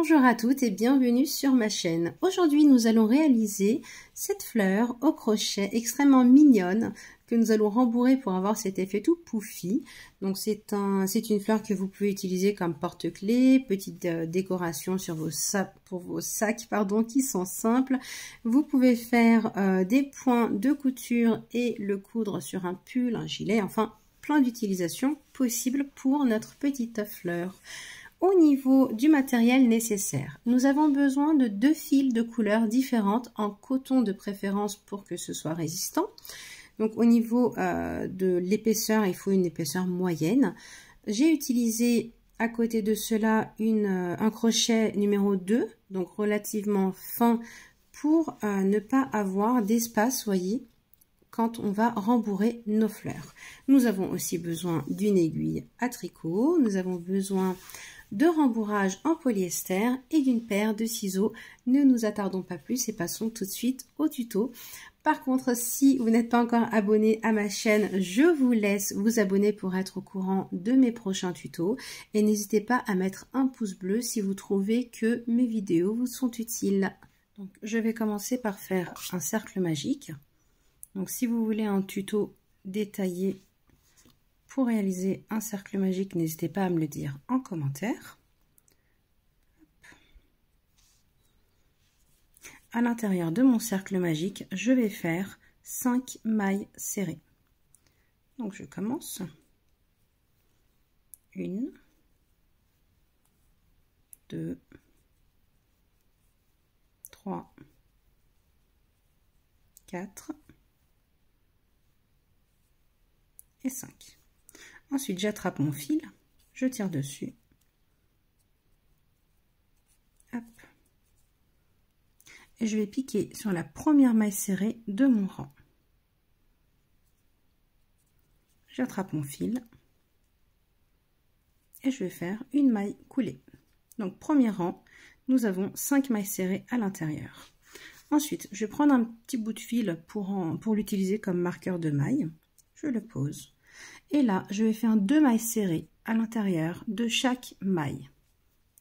Bonjour à toutes et bienvenue sur ma chaîne. Aujourd'hui, nous allons réaliser cette fleur au crochet extrêmement mignonne que nous allons rembourrer pour avoir cet effet tout pouffi. Donc c'est une fleur que vous pouvez utiliser comme porte-clés, petite décoration sur pour vos sacs qui sont simples. Vous pouvez faire des points de couture et le coudre sur un pull, un gilet, enfin plein d'utilisations possibles pour notre petite fleur. Au niveau du matériel nécessaire, nous avons besoin de 2 fils de couleurs différentes en coton de préférence pour que ce soit résistant. Donc au niveau de l'épaisseur, il faut une épaisseur moyenne. J'ai utilisé à côté de cela un crochet numéro 2, donc relativement fin pour ne pas avoir d'espace, voyez, quand on va rembourrer nos fleurs. Nous avons aussi besoin d'une aiguille à tricot, nous avons besoin de rembourrage en polyester et d'une paire de ciseaux. Ne nous attardons pas plus et passons tout de suite au tuto. Par contre, si vous n'êtes pas encore abonné à ma chaîne, je vous laisse vous abonner pour être au courant de mes prochains tutos. Et n'hésitez pas à mettre un pouce bleu si vous trouvez que mes vidéos vous sont utiles. Donc, je vais commencer par faire un cercle magique. Donc, si vous voulez un tuto détaillé pour réaliser un cercle magique, n'hésitez pas à me le dire en commentaire. À l'intérieur de mon cercle magique, je vais faire 5 mailles serrées. Donc je commence. 1, 2, 3, 4 et 5. Ensuite, j'attrape mon fil, je tire dessus. Hop. Et je vais piquer sur la première maille serrée de mon rang. J'attrape mon fil et je vais faire une maille coulée. Donc, premier rang, nous avons 5 mailles serrées à l'intérieur. Ensuite, je vais prendre un petit bout de fil pour l'utiliser comme marqueur de maille. Je le pose. Et là, je vais faire 2 mailles serrées à l'intérieur de chaque maille.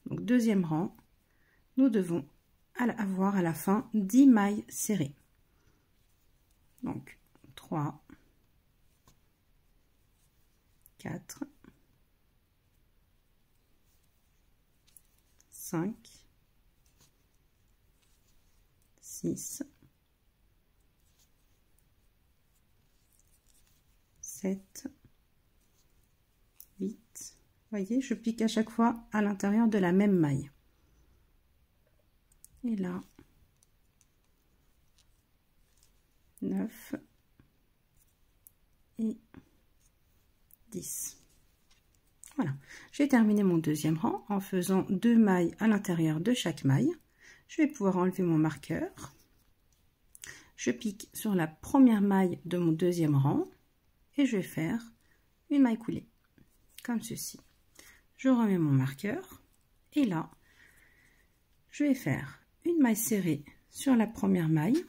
Donc, deuxième rang, nous devons avoir à la fin 10 mailles serrées. Donc, 3, 4, 5, 6, 7, 8, vous voyez, je pique à chaque fois à l'intérieur de la même maille. Et là, 9 et 10. Voilà, j'ai terminé mon deuxième rang en faisant 2 mailles à l'intérieur de chaque maille. Je vais pouvoir enlever mon marqueur. Je pique sur la première maille de mon deuxième rang et je vais faire une maille coulée comme ceci. Je remets mon marqueur et là je vais faire une maille serrée sur la première maille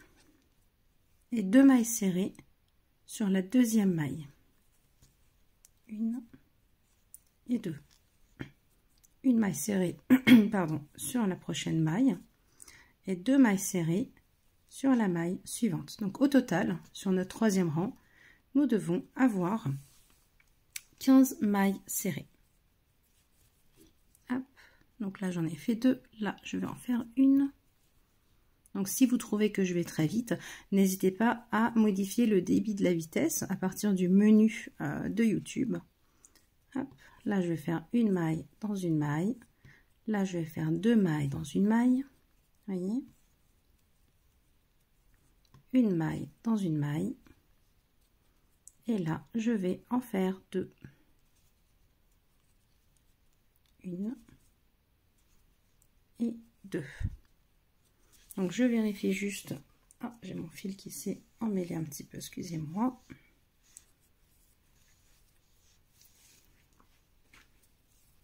et 2 mailles serrées sur la deuxième maille. 1 et 2. Une maille serrée pardon, sur la prochaine maille et 2 mailles serrées sur la maille suivante. Donc au total, sur notre troisième rang, nous devons avoir 15 mailles serrées. Hop. Donc là j'en ai fait 2, là je vais en faire une. Donc si vous trouvez que je vais très vite, n'hésitez pas à modifier le débit de la vitesse à partir du menu de YouTube. Hop. Là je vais faire une maille dans une maille, là je vais faire 2 mailles dans une maille, voyez, une maille dans une maille, et là je vais en faire 2. 1 et 2. Donc je vérifie juste, ah, j'ai mon fil qui s'est emmêlé un petit peu, excusez-moi.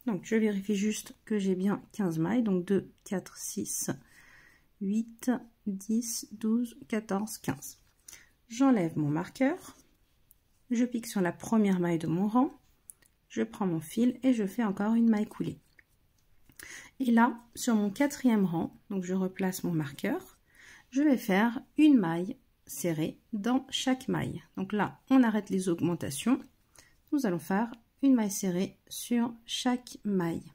Donc je vérifie juste que j'ai bien 15 mailles, donc 2, 4, 6, 8, 10, 12, 14, 15. J'enlève mon marqueur, je pique sur la première maille de mon rang, je prends mon fil et je fais encore une maille coulée. Et là, sur mon 4e rang, donc je replace mon marqueur, je vais faire une maille serrée dans chaque maille. Donc là, on arrête les augmentations. Nous allons faire une maille serrée sur chaque maille.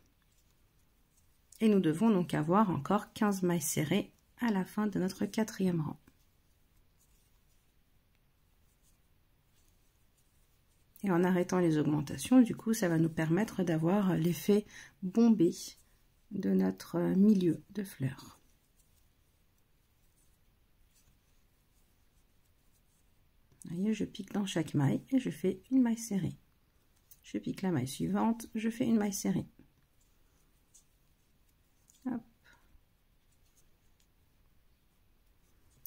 Et nous devons donc avoir encore 15 mailles serrées à la fin de notre 4e rang. Et en arrêtant les augmentations, du coup, ça va nous permettre d'avoir l'effet bombé de notre milieu de fleurs. Vous voyez, je pique dans chaque maille et je fais une maille serrée. Je pique la maille suivante, je fais une maille serrée. Hop.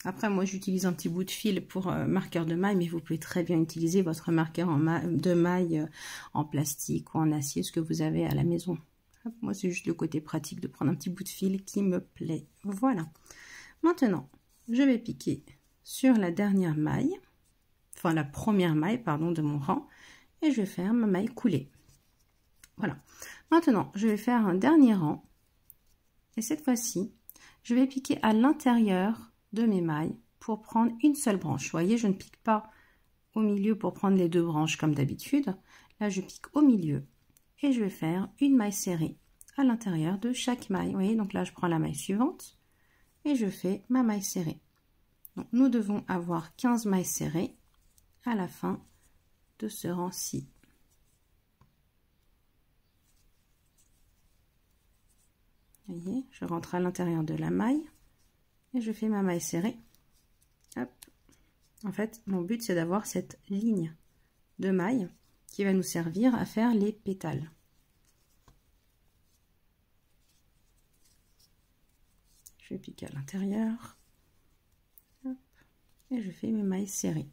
Après, moi, j'utilise un petit bout de fil pour marqueur de maille, mais vous pouvez très bien utiliser votre marqueur de maille en plastique ou en acier, ce que vous avez à la maison. Hop, moi, c'est juste le côté pratique de prendre un petit bout de fil qui me plaît. Voilà. Maintenant, je vais piquer sur la dernière maille, enfin la première maille, pardon, de mon rang, et je vais faire ma maille coulée. Voilà. Maintenant, je vais faire un dernier rang, et cette fois-ci, je vais piquer à l'intérieur de mes mailles pour prendre une seule branche. Vous voyez, je ne pique pas au milieu pour prendre les 2 branches comme d'habitude. Là, je pique au milieu et je vais faire une maille serrée à l'intérieur de chaque maille. Vous voyez, donc là, je prends la maille suivante et je fais ma maille serrée. Donc, nous devons avoir 15 mailles serrées à la fin de ce rang-ci. Vous voyez, je rentre à l'intérieur de la maille et je fais ma maille serrée. Hop. En fait, mon but, c'est d'avoir cette ligne de maille qui va nous servir à faire les pétales. Je pique à l'intérieur et je fais mes mailles serrées.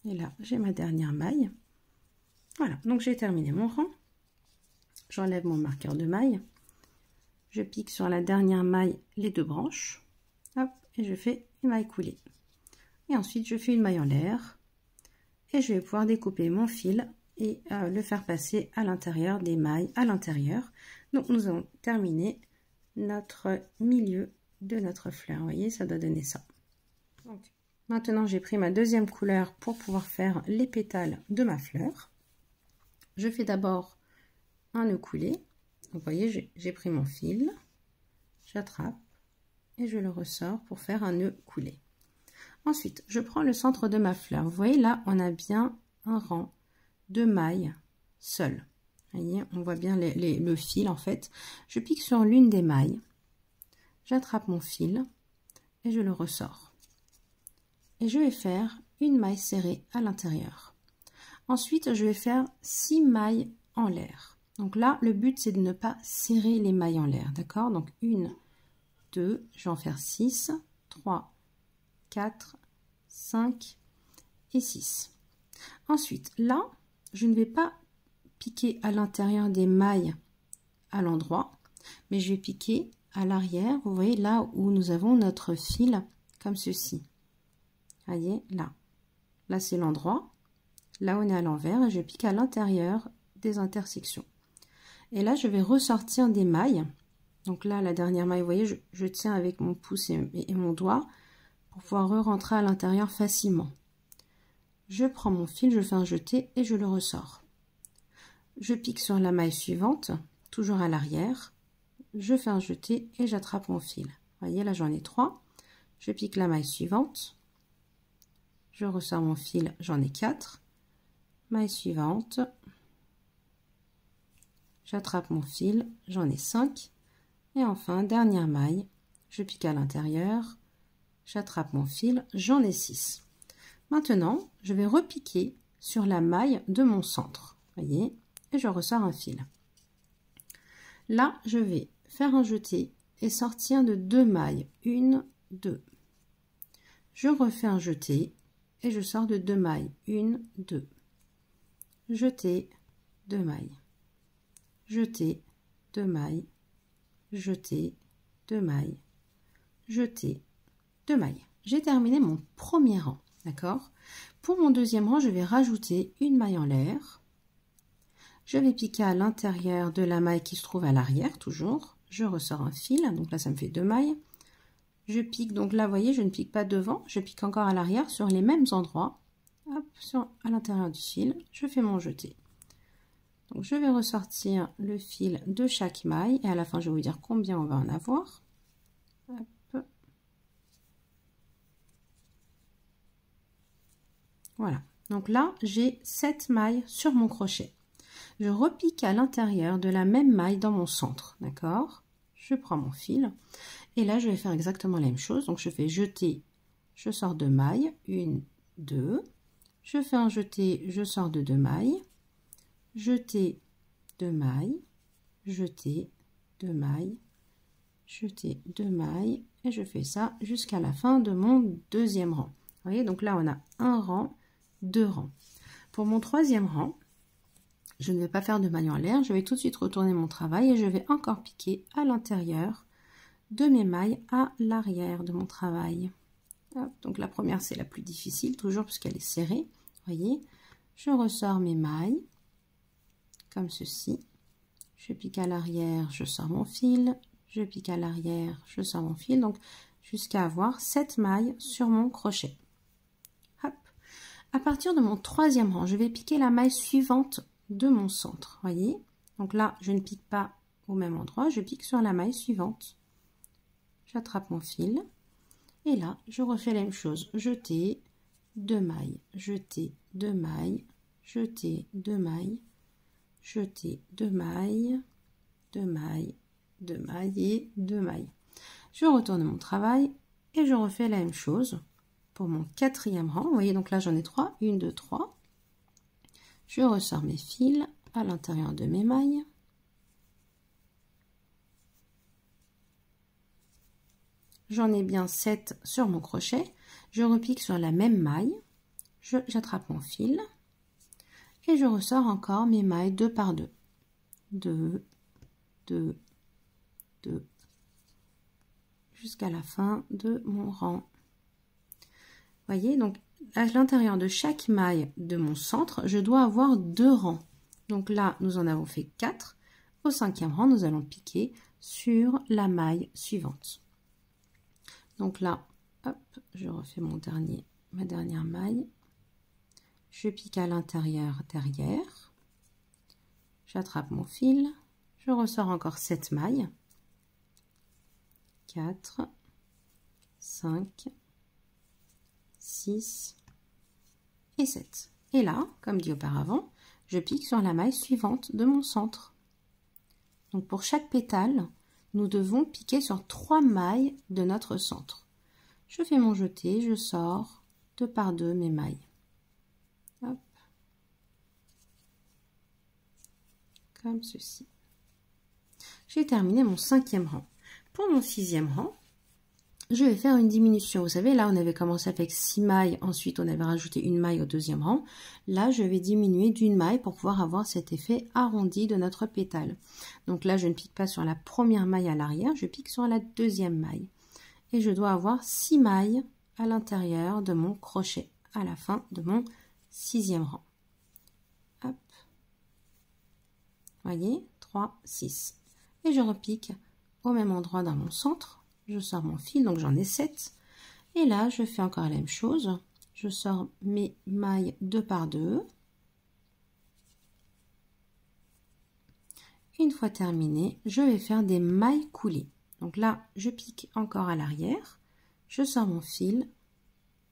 Et là, j'ai ma dernière maille. Voilà, donc j'ai terminé mon rang. J'enlève mon marqueur de maille. Je pique sur la dernière maille les 2 branches. Hop, et je fais une maille coulée. Et ensuite, je fais une maille en l'air. Et je vais pouvoir découper mon fil et le faire passer à l'intérieur des mailles à l'intérieur. Donc, nous avons terminé notre milieu de notre fleur. Vous voyez, ça doit donner ça. Donc, maintenant, j'ai pris ma 2e couleur pour pouvoir faire les pétales de ma fleur. Je fais d'abord un nœud coulé. Donc, vous voyez, j'ai pris mon fil, j'attrape et je le ressors pour faire un nœud coulé. Ensuite, je prends le centre de ma fleur. Vous voyez, là, on a bien un rang de mailles seules. Vous voyez, on voit bien le fil, en fait. Je pique sur l'une des mailles, j'attrape mon fil et je le ressors. Et je vais faire une maille serrée à l'intérieur. Ensuite, je vais faire 6 mailles en l'air. Donc là, le but, c'est de ne pas serrer les mailles en l'air, d'accord? Donc 1, 2, je vais en faire 6, 3, 4, 5 et 6. Ensuite, là, je ne vais pas piquer à l'intérieur des mailles à l'endroit, mais je vais piquer à l'arrière, vous voyez, là où nous avons notre fil, comme ceci. Voyez, là. Là, c'est l'endroit. Là, on est à l'envers et je pique à l'intérieur des intersections. Et là, je vais ressortir des mailles. Donc là, la dernière maille, vous voyez, je tiens avec mon pouce et mon doigt pour pouvoir re-rentrer à l'intérieur facilement. Je prends mon fil, je fais un jeté et je le ressors. Je pique sur la maille suivante, toujours à l'arrière. Je fais un jeté et j'attrape mon fil. Vous voyez, là, j'en ai 3. Je pique la maille suivante. Je ressors mon fil, j'en ai 4. Maille suivante. J'attrape mon fil, j'en ai 5. Et enfin, dernière maille, je pique à l'intérieur. J'attrape mon fil, j'en ai 6. Maintenant, je vais repiquer sur la maille de mon centre. Voyez, et je ressors un fil. Là, je vais faire un jeté et sortir de 2 mailles. 1, 2. Je refais un jeté et je sors de 2 mailles. 1, 2. Jeté, 2 mailles. Jeté, 2 mailles. Jeté, 2 mailles, jeter 2 mailles. J'ai terminé mon premier rang, d'accord? Pour mon deuxième rang, je vais rajouter une maille en l'air. Je vais piquer à l'intérieur de la maille qui se trouve à l'arrière, toujours. Je ressors un fil, donc là ça me fait 2 mailles. Je pique, donc là vous voyez, je ne pique pas devant, je pique encore à l'arrière sur les mêmes endroits. Hop, à l'intérieur du fil, je fais mon jeté. Donc je vais ressortir le fil de chaque maille et à la fin je vais vous dire combien on va en avoir. Hop. Voilà, donc là j'ai 7 mailles sur mon crochet. Je repique à l'intérieur de la même maille dans mon centre, d'accord? Je prends mon fil et là je vais faire exactement la même chose. Donc je fais jeter, je sors 2 mailles, 1, 2, je fais un jeté, je sors de 2 mailles, jeter 2 mailles, jeter 2 mailles, jeter 2 mailles et je fais ça jusqu'à la fin de mon deuxième rang. Vous voyez, donc là on a un rang, 2 rangs. Pour mon troisième rang, je ne vais pas faire de maille en l'air, je vais tout de suite retourner mon travail et je vais encore piquer à l'intérieur de mes mailles à l'arrière de mon travail. Hop, donc la première c'est la plus difficile, toujours puisqu'elle est serrée. Voyez, je ressors mes mailles comme ceci. Je pique à l'arrière, je sors mon fil, je pique à l'arrière, je sors mon fil, donc jusqu'à avoir 7 mailles sur mon crochet. Hop. À partir de mon troisième rang, je vais piquer la maille suivante de mon centre. Voyez, donc là je ne pique pas au même endroit, je pique sur la maille suivante. J'attrape mon fil et là je refais la même chose, jeter 2 mailles, jeter 2 mailles, jeter 2 mailles, jeter 2 mailles, 2 mailles, 2 mailles et 2 mailles. Je retourne mon travail et je refais la même chose pour mon quatrième rang. Vous voyez, donc là j'en ai 3, 1, 2, 3. Je ressors mes fils à l'intérieur de mes mailles. J'en ai bien 7 sur mon crochet. Je repique sur la même maille. J'attrape mon fil. Et je ressors encore mes mailles 2 par 2. 2, 2, 2. Jusqu'à la fin de mon rang. Voyez, donc à l'intérieur de chaque maille de mon centre, je dois avoir 2 rangs. Donc là, nous en avons fait 4. Au cinquième rang, nous allons piquer sur la maille suivante. Donc là, hop, je refais ma dernière maille. Je pique à l'intérieur derrière. J'attrape mon fil. Je ressors encore 7 mailles. 4, 5, 6 et 7. Et là, comme dit auparavant, je pique sur la maille suivante de mon centre. Donc pour chaque pétale, nous devons piquer sur 3 mailles de notre centre. Je fais mon jeté, je sors 2 par 2 mes mailles. Hop. Comme ceci. J'ai terminé mon cinquième rang. Pour mon sixième rang, je vais faire une diminution. Vous savez, là, on avait commencé avec 6 mailles. Ensuite, on avait rajouté une maille au deuxième rang. Là, je vais diminuer d'une maille pour pouvoir avoir cet effet arrondi de notre pétale. Donc là, je ne pique pas sur la première maille à l'arrière, je pique sur la deuxième maille. Et je dois avoir 6 mailles à l'intérieur de mon crochet à la fin de mon sixième rang. Hop. Voyez, 3, 6. Et je repique au même endroit dans mon centre. Je sors mon fil, donc j'en ai 7. Et là, je fais encore la même chose. Je sors mes mailles 2 par 2. Une fois terminé, je vais faire des mailles coulées. Donc là, je pique encore à l'arrière. Je sors mon fil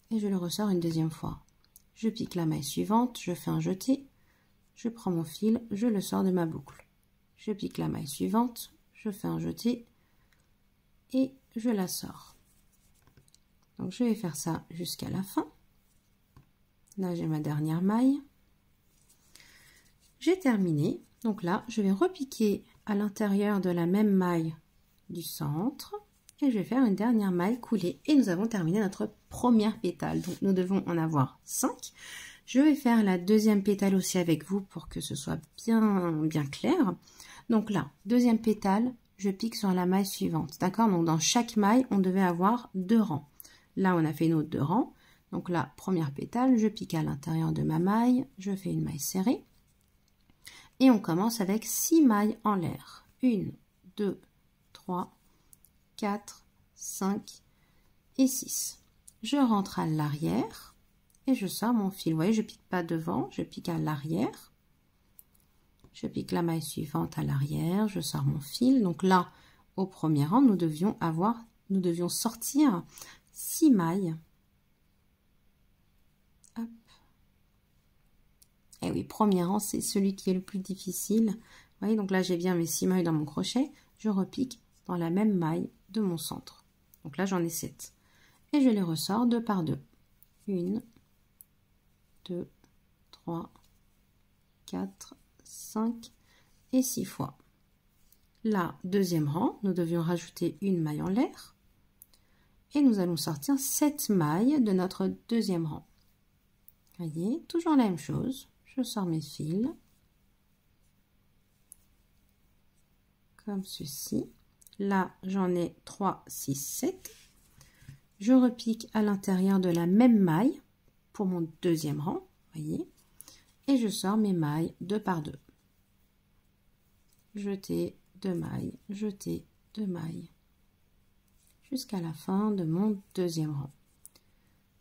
et je le ressors une deuxième fois. Je pique la maille suivante, je fais un jeté. Je prends mon fil, je le sors de ma boucle. Je pique la maille suivante, je fais un jeté et je la sors. Donc je vais faire ça jusqu'à la fin. Là j'ai ma dernière maille. J'ai terminé. Donc là je vais repiquer à l'intérieur de la même maille du centre et je vais faire une dernière maille coulée et nous avons terminé notre première pétale. Donc nous devons en avoir 5. Je vais faire la deuxième pétale aussi avec vous pour que ce soit bien clair. Donc là, deuxième pétale, je pique sur la maille suivante. D'accord? Donc dans chaque maille, on devait avoir 2 rangs. Là, on a fait nos 2 rangs. Donc la première pétale, je pique à l'intérieur de ma maille, je fais une maille serrée. Et on commence avec 6 mailles en l'air. 1, 2, 3, 4, 5 et 6. Je rentre à l'arrière et je sors mon fil. Vous voyez, je pique pas devant, je pique à l'arrière. Je pique la maille suivante à l'arrière, je sors mon fil. Donc là, au premier rang, nous devions sortir 6 mailles. Hop. Et oui, premier rang, c'est celui qui est le plus difficile. Vous voyez, donc là, j'ai bien mes 6 mailles dans mon crochet. Je repique dans la même maille de mon centre. Donc là, j'en ai 7. Et je les ressors 2 par 2. 1, 2, 3, 4, 5 et 6 fois. Là, deuxième rang, nous devions rajouter une maille en l'air. Et nous allons sortir 7 mailles de notre deuxième rang. Voyez, toujours la même chose. Je sors mes fils. Comme ceci. Là, j'en ai 3, 6, 7. Je repique à l'intérieur de la même maille pour mon deuxième rang. Voyez. Et je sors mes mailles 2 par 2. Jeter 2 mailles, jeter 2 mailles. Jusqu'à la fin de mon deuxième rang.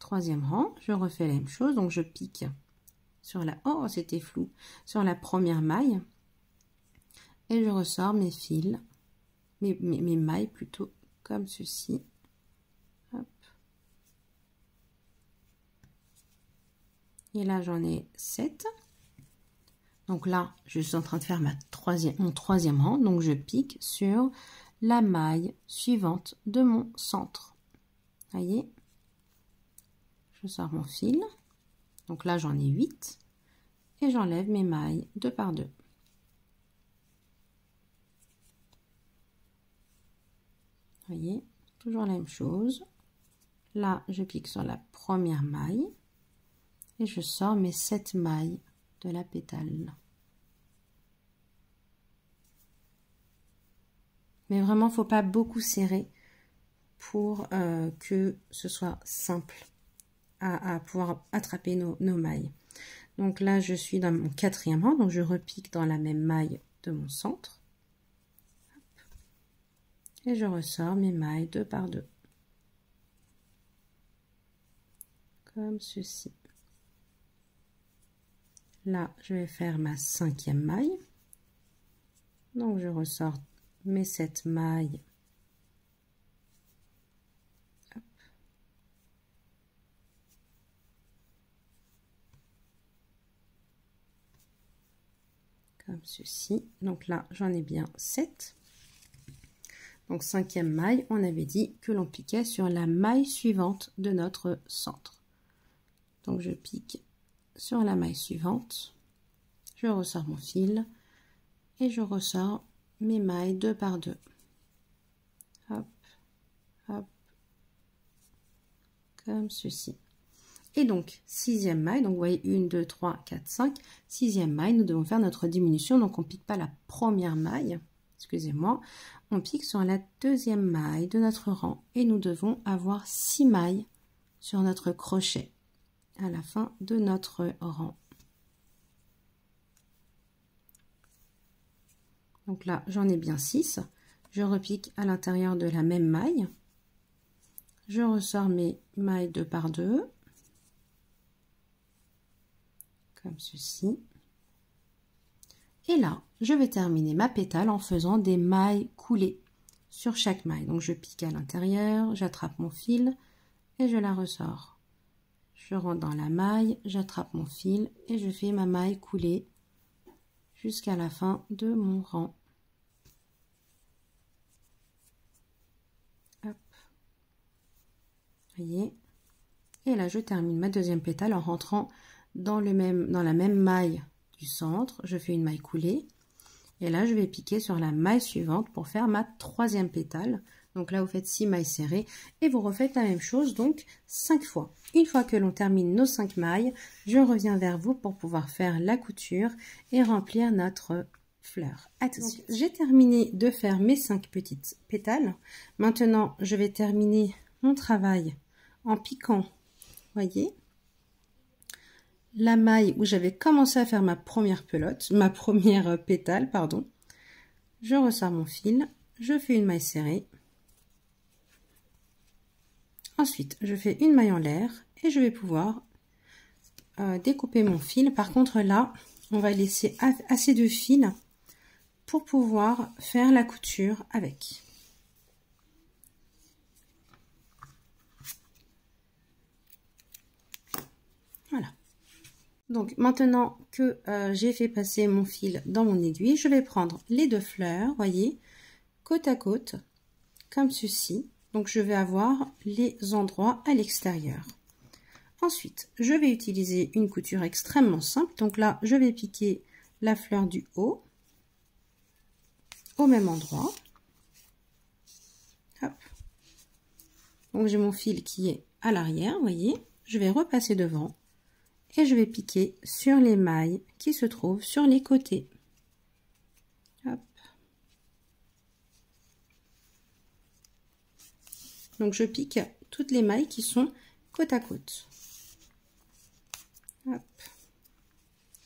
Troisième rang, je refais la même chose. Donc je pique sur la... Oh, c'était flou. Sur la première maille. Et je ressors mes fils, mes mailles plutôt, comme ceci. Hop. Et là, j'en ai 7. Donc là, je suis en train de faire mon troisième rang. Donc je pique sur la maille suivante de mon centre. Voyez, je sors mon fil. Donc là, j'en ai 8. Et j'enlève mes mailles 2 par 2. Voyez, toujours la même chose. Là, je pique sur la première maille. Et je sors mes 7 mailles de la pétale. Mais vraiment, il ne faut pas beaucoup serrer pour que ce soit simple à pouvoir attraper nos mailles. Donc là, je suis dans mon quatrième rang, donc je repique dans la même maille de mon centre. Et je ressors mes mailles 2 par 2. Comme ceci. Là, je vais faire ma 5e maille. Donc, je ressors mes 7 mailles. Hop. Comme ceci. Donc là, j'en ai bien 7. Donc, 5e maille, on avait dit que l'on piquait sur la maille suivante de notre centre. Donc, je pique sur la maille suivante, je ressors mon fil et je ressors mes mailles 2 par 2. Hop, hop, comme ceci. Et donc, 6e maille, donc vous voyez 1, 2, 3, 4, 5, 6e maille, nous devons faire notre diminution, donc on ne pique pas la première maille, excusez-moi, on pique sur la 2e maille de notre rang et nous devons avoir 6 mailles sur notre crochet à la fin de notre rang. Donc là, j'en ai bien 6. Je repique à l'intérieur de la même maille. Je ressors mes mailles 2 par 2. Comme ceci. Et là, je vais terminer ma pétale en faisant des mailles coulées sur chaque maille. Donc je pique à l'intérieur, j'attrape mon fil et je la ressors. Je rentre dans la maille, j'attrape mon fil et je fais ma maille coulée jusqu'à la fin de mon rang. Hop. Voyez. Et là, je termine ma deuxième pétale en rentrant dans la même maille du centre. Je fais une maille coulée. Et là, je vais piquer sur la maille suivante pour faire ma troisième pétale. Donc là, vous faites 6 mailles serrées et vous refaites la même chose, donc 5 fois. Une fois que l'on termine nos 5 mailles, je reviens vers vous pour pouvoir faire la couture et remplir notre fleur. À tout de suite. J'ai terminé de faire mes 5 petites pétales. Maintenant, je vais terminer mon travail en piquant, voyez, la maille où j'avais commencé à faire ma première pétale, pardon. Je ressors mon fil, je fais une maille serrée. Ensuite, je fais une maille en l'air et je vais pouvoir découper mon fil. Par contre, là, on va laisser assez de fil pour pouvoir faire la couture avec. Voilà. Donc maintenant que j'ai fait passer mon fil dans mon aiguille, je vais prendre les 2 fleurs, voyez, côte à côte, comme ceci. Donc je vais avoir les endroits à l'extérieur. Ensuite, je vais utiliser une couture extrêmement simple. Donc là, je vais piquer la fleur du haut au même endroit. Hop. Donc j'ai mon fil qui est à l'arrière, voyez. Je vais repasser devant et je vais piquer sur les mailles qui se trouvent sur les côtés. Hop. Donc je pique toutes les mailles qui sont côte à côte. Hop.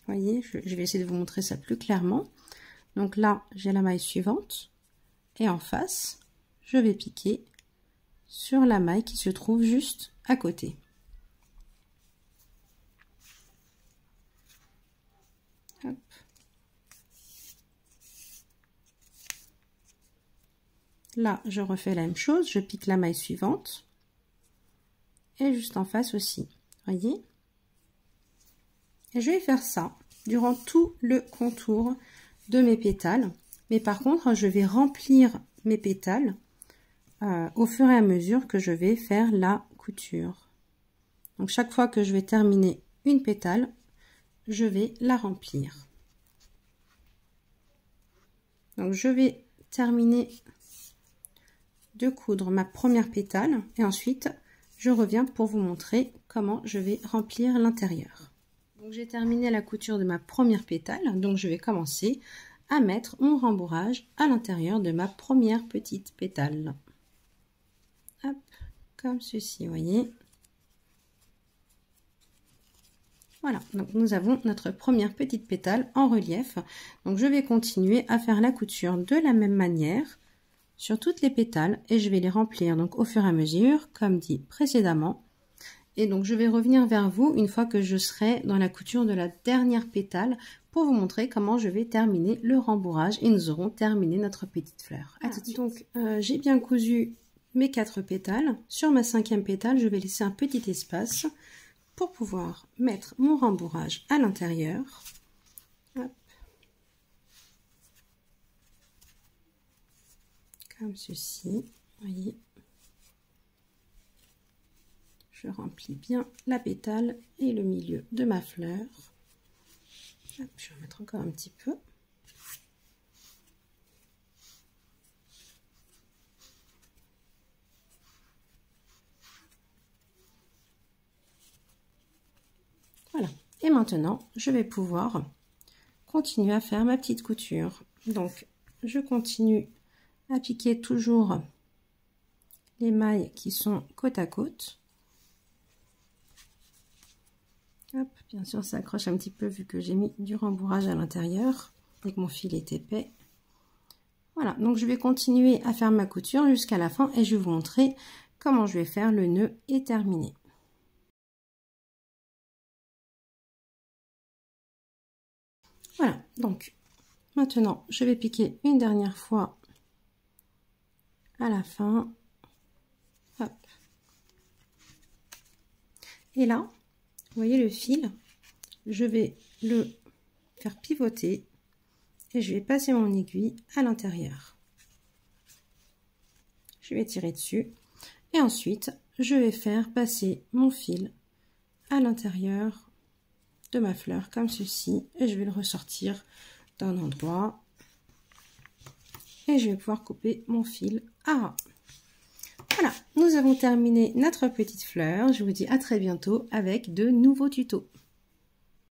Voyez, je vais essayer de vous montrer ça plus clairement. Donc là, j'ai la maille suivante et en face, je vais piquer sur la maille qui se trouve juste à côté. Hop. Là, je refais la même chose, je pique la maille suivante et juste en face aussi, voyez. Et je vais faire ça durant tout le contour de mes pétales, mais par contre, je vais remplir mes pétales au fur et à mesure que je vais faire la couture. Donc chaque fois que je vais terminer une pétale, je vais la remplir. Donc je vais terminer de coudre ma première pétale et ensuite je reviens pour vous montrer comment je vais remplir l'intérieur. Donc j'ai terminé la couture de ma première pétale, donc je vais commencer à mettre mon rembourrage à l'intérieur de ma première petite pétale. Hop, comme ceci, vous voyez. Voilà, donc nous avons notre première petite pétale en relief. Donc je vais continuer à faire la couture de la même manière sur toutes les pétales et je vais les remplir donc au fur et à mesure, comme dit précédemment. Et donc je vais revenir vers vous une fois que je serai dans la couture de la dernière pétale pour vous montrer comment je vais terminer le rembourrage et nous aurons terminé notre petite fleur. À tout de suite. Donc j'ai bien cousu mes 4 pétales. Sur ma 5e pétale, je vais laisser un petit espace pour pouvoir mettre mon rembourrage à l'intérieur. Comme ceci, voyez. Je remplis bien la pétale et le milieu de ma fleur. Hop, je vais en mettre encore un petit peu. Voilà. Et maintenant, je vais pouvoir continuer à faire ma petite couture. Donc, je continue à piquer toujours les mailles qui sont côte à côte. Hop, bien sûr, ça accroche un petit peu vu que j'ai mis du rembourrage à l'intérieur et que mon fil est épais. Voilà, donc je vais continuer à faire ma couture jusqu'à la fin et je vais vous montrer comment je vais faire le nœud et terminer. Voilà, donc maintenant je vais piquer une dernière fois à la fin. Hop. Et là, vous voyez le fil, je vais le faire pivoter et je vais passer mon aiguille à l'intérieur. Je vais tirer dessus et ensuite je vais faire passer mon fil à l'intérieur de ma fleur comme ceci et je vais le ressortir d'un endroit et je vais pouvoir couper mon fil à ras. Voilà, nous avons terminé notre petite fleur. Je vous dis à très bientôt avec de nouveaux tutos.